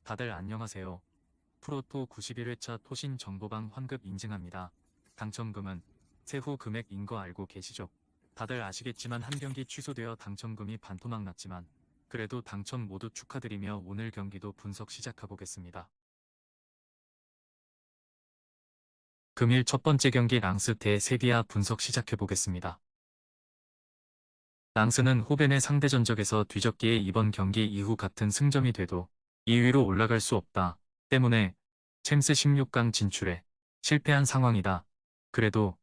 다들 안녕하세요. 프로토 91회차 토신 정보방 환급 인증합니다. 당첨금은 세후 금액인 거 알고 계시죠? 다들 아시겠지만 한 경기 취소되어 당첨금이 반토막 났지만 그래도 당첨 모두 축하드리며 오늘 경기도 분석 시작해보겠습니다. 금일 첫 번째 경기 랑스 대 세비야 분석 시작해보겠습니다. 랑스는 호벤의 상대 전적에서 뒤졌기에 이번 경기 이후 같은 승점이 돼도 2위로 올라갈 수 없다 때문에 챔스 16강 진출에 실패한 상황이다. 그래도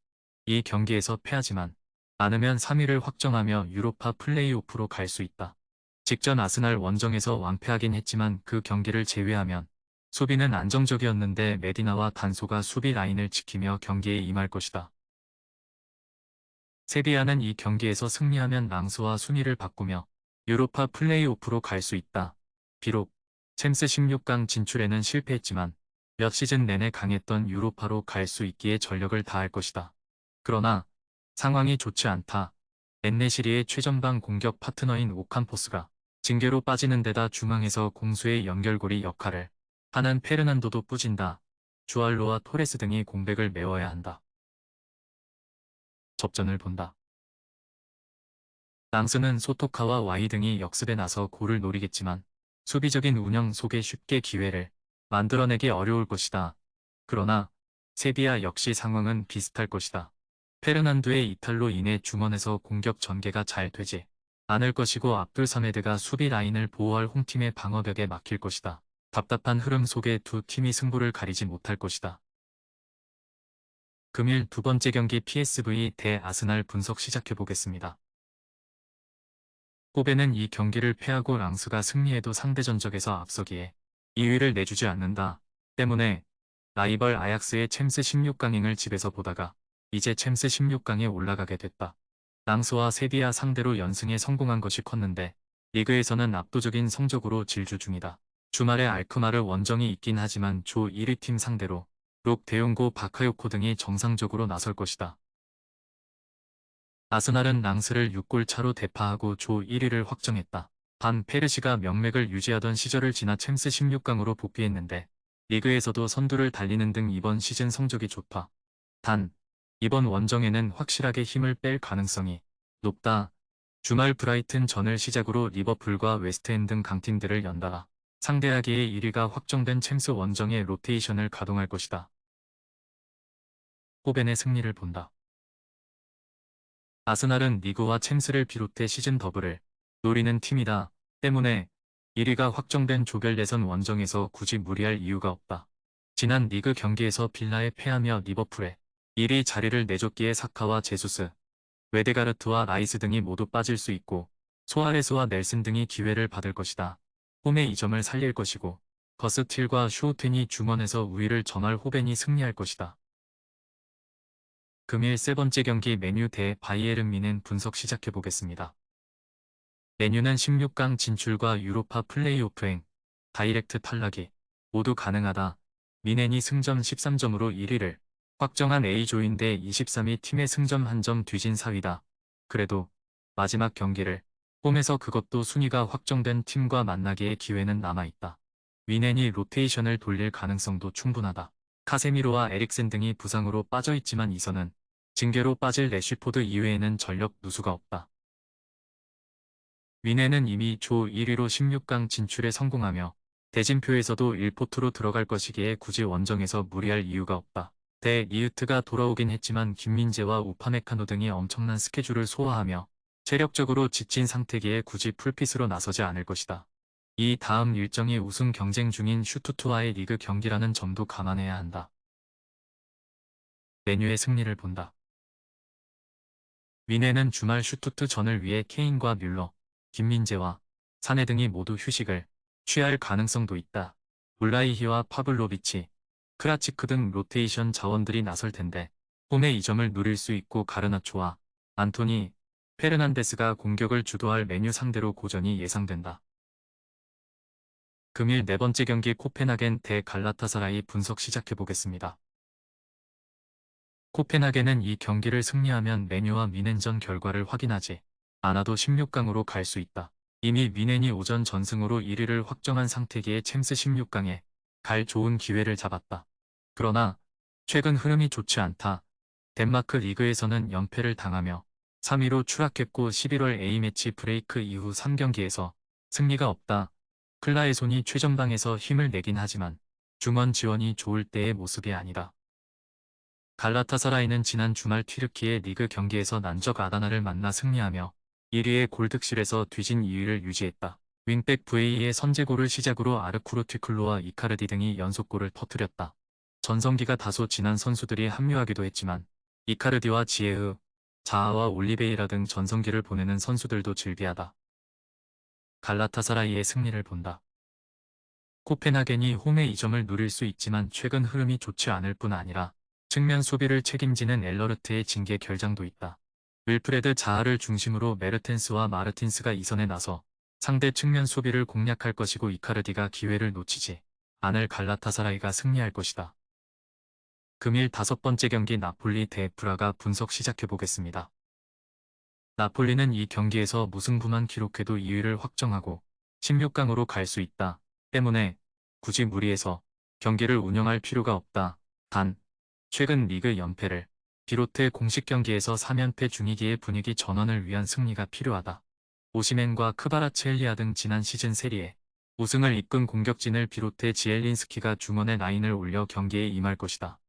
이 경기에서 패하지만 않으면 3위를 확정하며 유로파 플레이오프로 갈 수 있다. 직전 아스날 원정에서 완패하긴 했지만 그 경기를 제외하면 수비는 안정적이었는데 메디나와 단소가 수비 라인을 지키며 경기에 임할 것이다. 세비야는 이 경기에서 승리하면 랑스와 순위를 바꾸며 유로파 플레이오프로 갈 수 있다. 비록 챔스 16강 진출에는 실패했지만 몇 시즌 내내 강했던 유로파로 갈 수 있기에 전력을 다할 것이다. 그러나 상황이 좋지 않다. 엔네시리의 최전방 공격 파트너인 오캄포스가 징계로 빠지는 데다 중앙에서 공수의 연결고리 역할을 하는 페르난도도 뿌진다. 주알로와 토레스 등이 공백을 메워야 한다. 접전을 본다. 랑스는 소토카와 와이 등이 역습에 나서 골을 노리겠지만 수비적인 운영 속에 쉽게 기회를 만들어내기 어려울 것이다. 그러나 세비야 역시 상황은 비슷할 것이다. 페르난도의 이탈로 인해 중원에서 공격 전개가 잘 되지 않을 것이고 압둘 사메드가 수비 라인을 보호할 홈팀의 방어벽에 막힐 것이다. 답답한 흐름 속에 두 팀이 승부를 가리지 못할 것이다. 금일 두 번째 경기 PSV 대 아스날 분석 시작해보겠습니다. 호벤은 이 경기를 패하고 랑스가 승리해도 상대 전적에서 앞서기에 2위를 내주지 않는다. 때문에 라이벌 아약스의 챔스 16강행을 집에서 보다가 이제 챔스 16강에 올라가게 됐다. 랑스와 세비야 상대로 연승에 성공한 것이 컸는데 리그에서는 압도적인 성적으로 질주 중이다. 주말에 알크마르 원정이 있긴 하지만 조 1위 팀 상대로 록 데용고 바카요코 등이 정상적으로 나설 것이다. 아스날은 랑스를 6골 차로 대파하고 조 1위를 확정했다. 반 페르시가 명맥을 유지하던 시절을 지나 챔스 16강으로 복귀했는데 리그에서도 선두를 달리는 등 이번 시즌 성적이 좋다. 단, 이번 원정에는 확실하게 힘을 뺄 가능성이 높다. 주말 브라이튼 전을 시작으로 리버풀과 웨스트햄 등 강팀들을 연달아 상대하기에 1위가 확정된 챔스 원정의 로테이션을 가동할 것이다. 호벤의 승리를 본다. 아스날은 리그와 챔스를 비롯해 시즌 더블을 노리는 팀이다. 때문에 1위가 확정된 조별 예선 원정에서 굳이 무리할 이유가 없다. 지난 리그 경기에서 빌라에 패하며 리버풀에 1위 자리를 내줬기에 사카와 제수스, 웨데가르트와 라이스 등이 모두 빠질 수 있고 소아레스와 넬슨 등이 기회를 받을 것이다. 홈의 이 점을 살릴 것이고 거스틸과 슈오텐이 중원에서 우위를 점할 호벤이 승리할 것이다. 금일 세 번째 경기 메뉴 대 바이에른 뮌헨 분석 시작해보겠습니다. 메뉴는 16강 진출과 유로파 플레이오프행, 다이렉트 탈락이 모두 가능하다. 뮌헨이 승점 13점으로 1위를 확정한 A조인데 23위 팀의 승점 1점 뒤진 4위다. 그래도 마지막 경기를 홈에서 그것도 순위가 확정된 팀과 만나기에 기회는 남아있다. 뮌헨이 로테이션을 돌릴 가능성도 충분하다. 카세미로와 에릭센 등이 부상으로 빠져있지만 이선은 징계로 빠질 래쉬포드 이외에는 전력 누수가 없다. 뮌헨은 이미 조 1위로 16강 진출에 성공하며 대진표에서도 1포트로 들어갈 것이기에 굳이 원정에서 무리할 이유가 없다. 대 리우트가 돌아오긴 했지만 김민재와 우파메카노 등이 엄청난 스케줄을 소화하며 체력적으로 지친 상태기에 굳이 풀핏으로 나서지 않을 것이다. 이 다음 일정이 우승 경쟁 중인 슈투트와의 리그 경기라는 점도 감안해야 한다. 메뉴의 승리를 본다. 뮌헨은 주말 슈투트 전을 위해 케인과 뮬러, 김민재와 사네 등이 모두 휴식을 취할 가능성도 있다. 울라이히와 파블로비치, 크라치크 등 로테이션 자원들이 나설 텐데 홈의 이 점을 누릴 수 있고 가르나초와 안토니, 페르난데스가 공격을 주도할 메뉴 상대로 고전이 예상된다. 금일 네 번째 경기 코펜하겐 대 갈라타사라이 분석 시작해보겠습니다. 코펜하겐은 이 경기를 승리하면 메뉴와 뮌헨전 결과를 확인하지 않아도 16강으로 갈 수 있다. 이미 미넨이 오전 전승으로 1위를 확정한 상태기에 챔스 16강에 갈 좋은 기회를 잡았다. 그러나 최근 흐름이 좋지 않다. 덴마크 리그에서는 연패를 당하며 3위로 추락했고 11월 A매치 브레이크 이후 3경기에서 승리가 없다. 클라의 손이 최전방에서 힘을 내긴 하지만 중원 지원이 좋을 때의 모습이 아니다. 갈라타사라이는 지난 주말 튀르키예 리그 경기에서 난적 아다나를 만나 승리하며 1위의 골득실에서 뒤진 2위를 유지했다. 윙백 VA의 선제골을 시작으로 아르쿠르 튀클로와 이카르디 등이 연속골을 터뜨렸다. 전성기가 다소 지난 선수들이 합류하기도 했지만 이카르디와 지에흐, 자아와 올리베이라 등 전성기를 보내는 선수들도 즐비하다. 갈라타사라이의 승리를 본다. 코펜하겐이 홈에 2점을 누릴 수 있지만 최근 흐름이 좋지 않을 뿐 아니라 측면 수비를 책임지는 엘러르트의 징계 결장도 있다. 윌프레드 자하를 중심으로 메르텐스와 마르틴스가 이선에 나서 상대 측면 수비를 공략할 것이고 이카르디가 기회를 놓치지 않을 갈라타사라이가 승리할 것이다. 금일 5번째 경기 나폴리 대 브라가 분석 시작해보겠습니다. 나폴리는 이 경기에서 무승부만 기록해도 2위를 확정하고 16강으로 갈 수 있다. 때문에 굳이 무리해서 경기를 운영할 필요가 없다. 단, 최근 리그 연패를 비롯해 공식 경기에서 3연패 중이기에 분위기 전환을 위한 승리가 필요하다. 오시멘과 크바라츠헬리아 등 지난 시즌 세리에 우승을 이끈 공격진을 비롯해 지엘린스키가 중원에 라인을 올려 경기에 임할 것이다.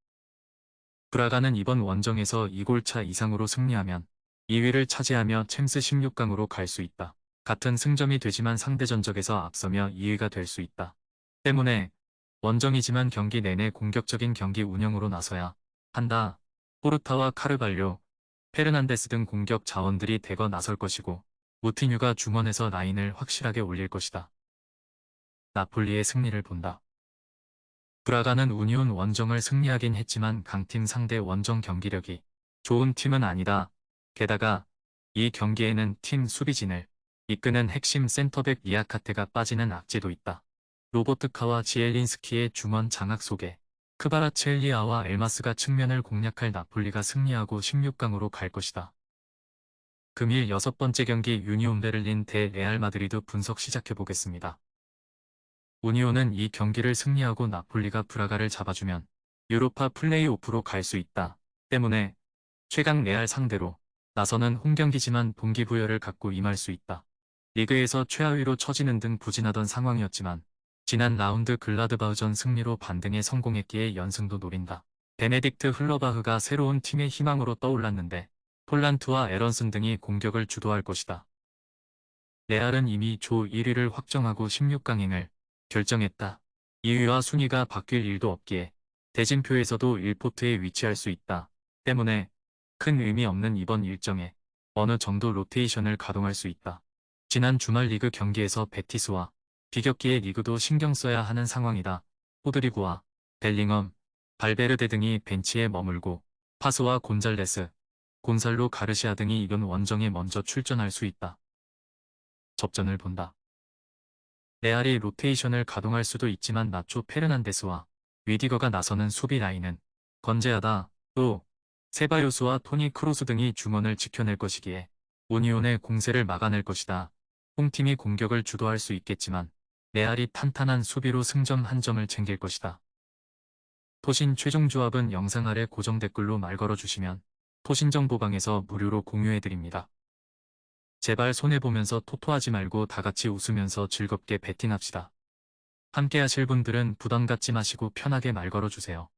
브라가는 이번 원정에서 2골차 이상으로 승리하면 2위를 차지하며 챔스 16강으로 갈 수 있다. 같은 승점이 되지만 상대 전적에서 앞서며 2위가 될 수 있다. 때문에 원정이지만 경기 내내 공격적인 경기 운영으로 나서야 한다. 포르타와 카르발료, 페르난데스 등 공격 자원들이 대거 나설 것이고 무티뉴가 중원에서 라인을 확실하게 올릴 것이다. 나폴리의 승리를 본다. 브라가는 우니온 원정을 승리하긴 했지만 강팀 상대 원정 경기력이 좋은 팀은 아니다. 게다가 이 경기에는 팀 수비진을 이끄는 핵심 센터백 리아카테가 빠지는 악재도 있다. 로보트카와 지엘린스키의 중원 장악 속에 크바라츠헬리아와 엘마스가 측면을 공략할 나폴리가 승리하고 16강으로 갈 것이다. 금일 6번째 경기 유니온 베를린 대 레알 마드리드 분석 시작해보겠습니다. 우니온은 이 경기를 승리하고 나폴리가 브라가를 잡아주면 유로파 플레이오프로 갈 수 있다. 때문에 최강 레알 상대로 나서는 홈경기지만 동기부여를 갖고 임할 수 있다. 리그에서 최하위로 처지는 등 부진하던 상황이었지만 지난 라운드 글라드바흐전 승리로 반등에 성공했기에 연승도 노린다. 베네딕트 흘러바흐가 새로운 팀의 희망으로 떠올랐는데 폴란트와 에런슨 등이 공격을 주도할 것이다. 레알은 이미 조 1위를 확정하고 16강행을 결정했다. 2위와 순위가 바뀔 일도 없기에 대진표에서도 1포트에 위치할 수 있다. 때문에 큰 의미 없는 이번 일정에 어느 정도 로테이션을 가동할 수 있다. 지난 주말 리그 경기에서 베티스와 비겼기에 리그도 신경 써야 하는 상황이다. 호드리구와 벨링엄, 발베르데 등이 벤치에 머물고 파스와 곤잘레스, 곤살로 가르시아 등이 이번 원정에 먼저 출전할 수 있다. 접전을 본다. 레알이 로테이션을 가동할 수도 있지만 나초 페르난데스와 위디거가 나서는 수비 라인은 건재하다. 또 세바요스와 토니 크로스 등이 중원을 지켜낼 것이기에 우니온의 공세를 막아낼 것이다. 홈팀이 공격을 주도할 수 있겠지만 레알이 탄탄한 수비로 승점 1점을 챙길 것이다. 토신 최종 조합은 영상 아래 고정 댓글로 말 걸어주시면 토신정보방에서 무료로 공유해드립니다. 제발 손해보면서 토토하지 말고 다같이 웃으면서 즐겁게 베팅합시다. 함께 하실 분들은 부담 갖지 마시고 편하게 말 걸어주세요.